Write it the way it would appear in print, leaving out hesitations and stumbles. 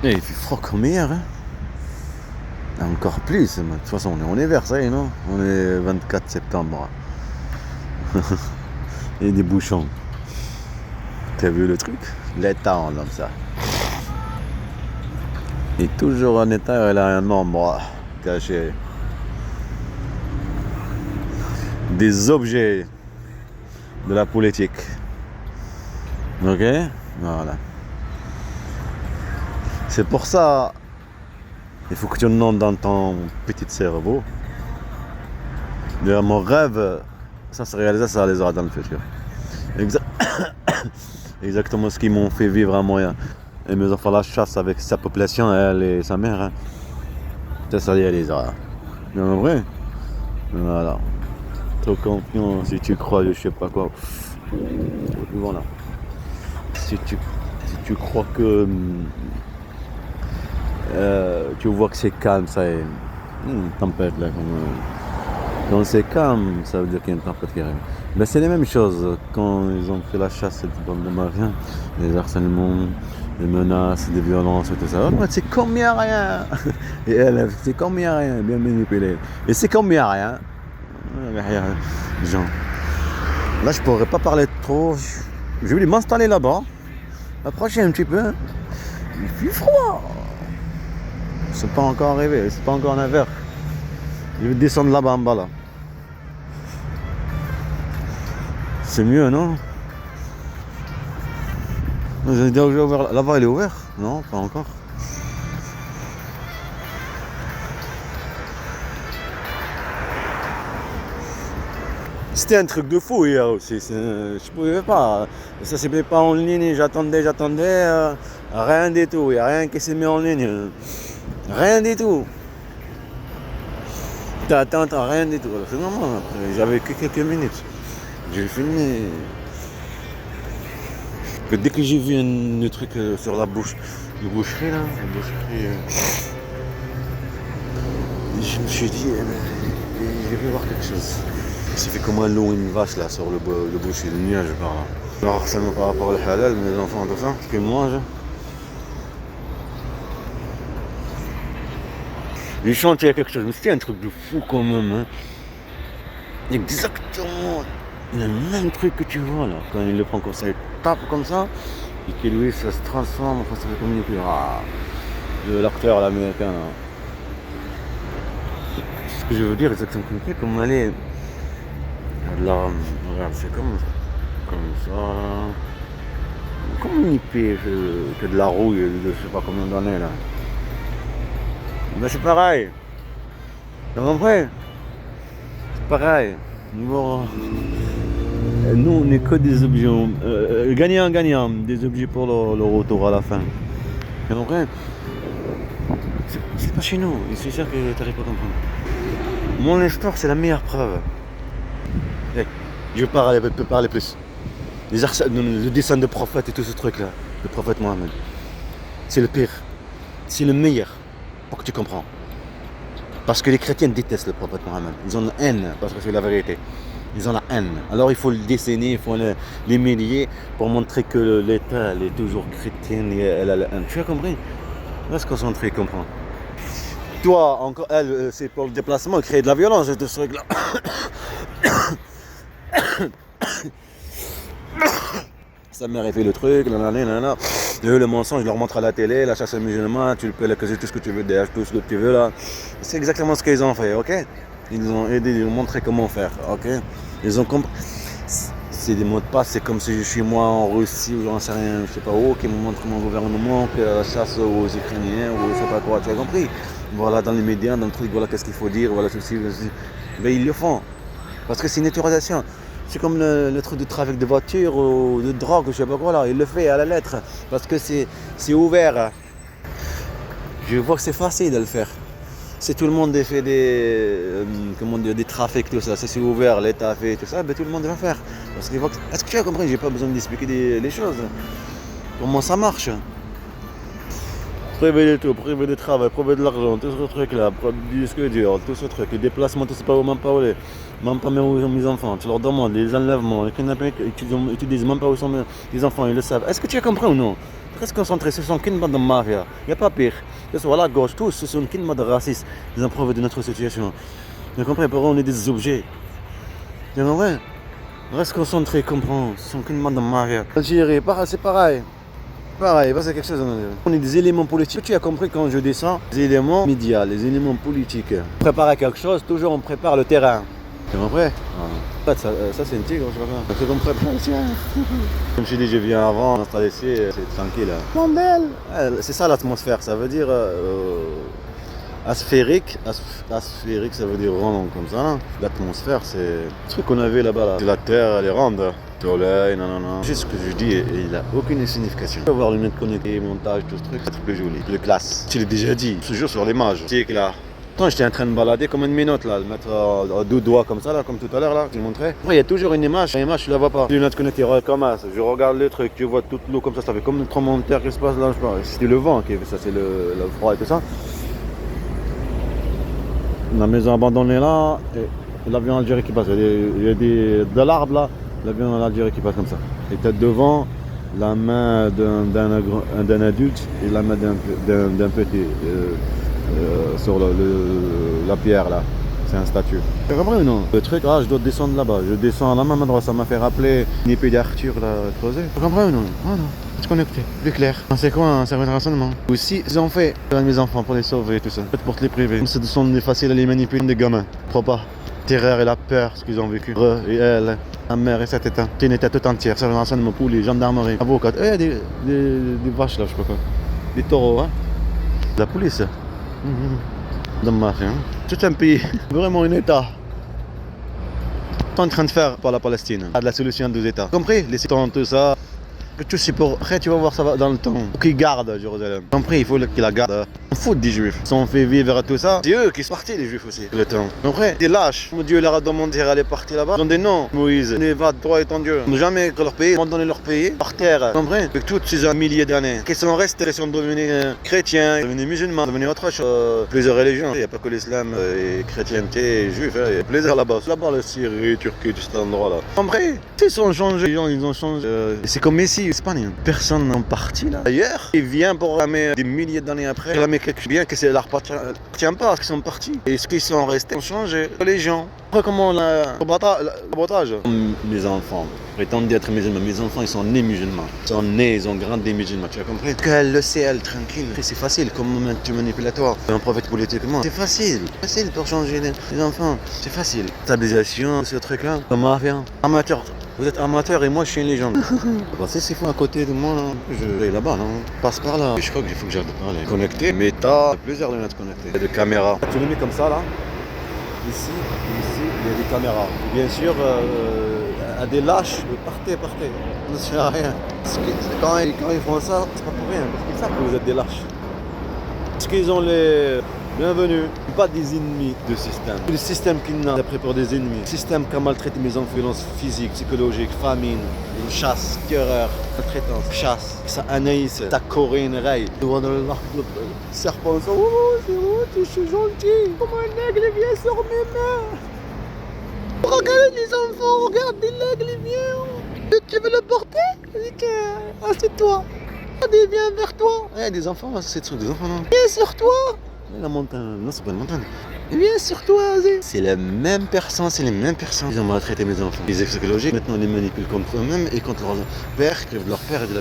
Et il fait froid comme hier, hein. Encore plus, mais de toute façon on est en hiver, ça y est, non? On est 24 septembre. Et des bouchons. T'as vu le truc? L'état en comme ça. Et toujours en état, elle a un nombre caché. Des objets de la politique. Ok? Voilà. C'est pour ça, il faut que tu nommes dans ton petit cerveau. Mon rêve, ça se réalise, ça les aura dans le futur. Exactement ce qu'ils m'ont fait vivre à Moyen. Et mes enfants la chasse avec sa population, elle et sa mère. Hein. Ça y réalisera. Mais en vrai, voilà. Trop confiant si tu crois, je sais pas quoi. Voilà. Si tu crois que tu vois que c'est calme, ça est une tempête là. Quand c'est calme, ça veut dire qu'il y a une tempête qui arrive. Mais c'est les mêmes choses quand ils ont fait la chasse, cette bande de Mariens, les harcèlements, les menaces, les violences et tout ça. Ouais, c'est comme il n'y a rien. Et elle, c'est comme il n'y a rien, bien manipulé. Et c'est comme il n'y a rien. Genre. Là, je pourrais pas parler trop. Je vais m'installer là-bas, approcher un petit peu. Il fait froid. C'est pas encore arrivé, c'est pas encore 9h. Je vais descendre là-bas en bas là. C'est mieux, non? Vous avez déjà ouvert là-bas, il est ouvert? Non, pas encore. C'était un truc de fou hier aussi. Je pouvais pas. Ça s'est mis pas en ligne. J'attendais. Rien du tout. Il n'y a rien qui s'est mis en ligne. Rien du tout. T'attends, rien du tout. C'est normal. Après, j'avais que quelques minutes. J'ai fini. Que dès que j'ai vu le truc sur la boucherie là, je me suis dit, je vais voir quelque chose. Ça fait comment l'eau une vache là sur le boucher, le nuage par là. Alors ça me par rapport au halal, mes enfants, tout ça, ce qu'ils mangent. Ils chantent, il y a quelque chose, mais c'était un truc de fou quand même. Hein. Exactement le même truc que tu vois là, quand il le prend comme ça, il tape comme ça, et que lui ça se transforme, ça fait comme de l'acteur l'américain là. Ce que je veux dire, exactement comme aller là, regarde, c'est comme ça, comme une épée que de la rouille de je sais pas combien d'années là. Mais c'est pareil, t'as compris? C'est pareil. Bon. Nous on n'est que des objets gagnant, des objets pour le retour à la fin. T'as compris? C'est pas chez nous, et c'est sûr que t'arrives pas à comprendre. Mon histoire c'est la meilleure preuve. Hey, je peux parler plus. Le dessin de prophète et tout ce truc là, le prophète Mohammed. C'est le pire. C'est le meilleur. Pour que tu comprends. Parce que les chrétiens détestent le prophète Mohammed. Ils ont la haine, parce que c'est la vérité. Ils ont la haine. Alors il faut le dessiner, il faut l'humilier pour montrer que l'État elle est toujours chrétienne et elle a la haine. Tu as compris? Reste concentré, comprends. Toi, encore, elle, c'est pour le déplacement, créer de la violence, de ce truc-là. Sa mère a fait le truc, nanana. Le mensonge, je leur montre à la télé, la chasse aux musulmans, tu peux l'accuser tout ce que tu veux, tout ce que tu veux là. C'est exactement ce qu'ils ont fait, ok? Ils nous ont aidé, ils nous ont montré comment faire, ok? Ils ont compris. C'est des mots de passe, c'est comme si je suis moi en Russie ou j'en sais rien, je sais pas où, qui me montre mon gouvernement, que la chasse aux Ukrainiens ou je sais pas quoi, tu as compris? Voilà, dans les médias, dans le truc, voilà qu'est-ce qu'il faut dire, voilà ceci. Mais ils le font, parce que c'est une autorisation. C'est comme le truc de trafic de voiture ou de drogue, je sais pas quoi là, il le fait à la lettre, parce que c'est ouvert. Je vois que c'est facile de le faire. Si tout le monde fait des trafics, tout ça, si c'est ouvert, l'État fait tout ça, ben tout le monde va faire. Parce que est-ce que tu as compris? J'ai pas besoin d'expliquer les choses. Comment ça marche? Privé de tout, privé de travail, privé de l'argent, tout ce truc là, du disque dur, tout ce truc, les déplacements, tout ça, même pas où même pas mes enfants, tu leur demandes, les enlèvements, les kidnappings, tu dis même pas où sont mes enfants, ils le savent. Est-ce que tu as compris ou non? Reste concentré, ce sont qu'une bande de mafia. Il n'y a pas pire. Que ce soit la gauche, tous, ce sont qu'une bande de racistes. Ils ont prouvé de notre situation. Vous comprenez, pour eux, on est des objets. Tu comprends? Reste concentré, comprends. Ce sont qu'une bande de mafia. Algérie, c'est pareil. Pareil, c'est quelque chose. On est des éléments politiques. Tu as compris quand je descends, les éléments médias, les éléments politiques. Préparer quelque chose, toujours on prépare le terrain. Tu comprends? En fait, ça c'est une tigre, je sais pas quoi. C'est qu'on prépare ici. Comme je t'ai dit, je viens avant, on installe ici, c'est tranquille. Bordel! C'est ça l'atmosphère, ça veut dire asphérique. Asphérique, ça veut dire rond comme ça. L'atmosphère, c'est le truc qu'on avait là-bas. Là. La terre, elle est ronde. Soleil, non. Juste ce que je dis, il n'a aucune signification. Tu vas voir lunettes connectées, montage, tout ce truc, c'est plus joli. Le classe. Je l'ai déjà dit, toujours sur l'image. Tu sais que là. Attends, j'étais en train de balader comme une minotte là, le mettre à deux doigts comme ça là, comme tout à l'heure là, je te montrais. Après, il y a toujours une image, l'image tu la vois pas. Les lunettes connectées, comme ça, je regarde le truc, tu vois toute l'eau comme ça fait comme un tremblement de terre qui se passe là, je sais pas. C'était le vent qui fait ça, c'est le froid et tout ça. La maison abandonnée là, et l'avion algérien qui passe, il y a de l'arbre là. L'avion algérien qui passe comme ça. Et t'as devant la main d'un adulte et la main d'un petit sur la pierre là. C'est un statut. Tu comprends ou non? Le truc, je dois descendre là-bas. Je descends à la main droite, ça m'a fait rappeler une épée d'Arthur là, creusée. Tu comprends ou non? Ah non. Je connecté, plus clair. C'est quoi un service de renseignement? Aussi, ils ont fait à mes enfants pour les sauver et tout ça. Peut-être pour les priver. Ce sont faciles à les manipuler des gamins. Trop pas. Terreur et la peur, ce qu'ils ont vécu. Et elle, la mère et cet état. C'est une état tout entière. Service de renseignement pour les gendarmeries, avocats. Il y a des vaches là, je sais pas quoi. Des taureaux, hein. La police. Dans ma fin. C'est un pays, vraiment un état. En train de faire par la Palestine. De la solution à deux états. Compris? Les citons, tout ça. Tout c'est pour. Après, tu vas voir ça va dans le temps. Pour qu'ils gardent Jérusalem. Compris? Il faut qu'ils la gardent. On fout des juifs. Ils sont fait vivre tout ça. C'est eux qui sont partis, les juifs aussi. Le temps. Compris? Des lâches. Mon Dieu leur a demandé d'aller partir là-bas. Ils ont des noms. Moïse. Va, toi et ton Dieu. Ils n'ont jamais que leur pays. Ils ont donné leur pays par terre. Compris? Avec toutes ces milliers d'années. Qui sont restés. Ils sont devenus chrétiens, devenus musulmans, devenus autre chose. Plusieurs religions. Il n'y a pas que l'islam et chrétienté et juif. Il y a plaisir là-bas. Là-bas, la Syrie, Turquie, tout cet endroit-là. Compris? Ils ont changé. Les gens, ils ont changé. C'est comme ici. Espagne. Personne n'est parti là. Ailleurs, il vient pour ramener des milliers d'années après, ramener quelque chose bien que c'est leur appartient pas parce qu'ils sont partis. Et ce qu'ils sont restés ont changé. Les gens. Après comment le sabotage. Mes enfants prétendent d'être musulmans. Mes enfants ils sont nés musulmans. Ils sont nés, ils ont grandi musulmans. Tu as compris? Qu'elle le sait, elle tranquille. C'est facile comme tu manipulatoire. Un prophète politiquement. C'est facile. Facile pour changer les enfants. C'est facile. Stabilisation, ce truc là. Comme mafia. Amateur. Vous êtes amateur et moi je suis une légende. C'est fou à côté de moi là. Je vais là-bas, non? Passe par là. Je crois qu'il faut que j'aille parler. Connecté. Méta. Plusieurs lunettes connectées. Il y a des caméras. Tu le mets comme ça là. Ici, il y a des caméras. Et bien sûr, à des lâches, partez. Ça ne sert à rien. Quand ils font ça, c'est pas pour rien. Parce qu'ils savent que vous êtes des lâches. Parce qu'ils ont les bienvenus, pas des ennemis de système. Le système qui n'a d'après pour des ennemis. Le système qui a maltraité mes enfants, violence physique, psychologique, famine, une chasse, terreur, maltraitance, chasse. Ça Anaïs, ta Corinne, Ray. Tu vois dans le serpent, ça, je suis gentil. Comme un aigle, il vient sur mes mains. Regarde les enfants, regarde l'aigle, il vient. Tu veux le porter? Vas-y, assieds-toi. Il vient vers toi. Il y a des enfants, c'est des enfants, non? Viens sur toi. La montagne, non c'est pas une montagne. Viens sur toi, vas-y. C'est la même personne, c'est les mêmes personnes. Ils ont maltraité mes enfants. Les psychologiques, maintenant on les manipule contre eux-mêmes et contre leur père, leur père et de la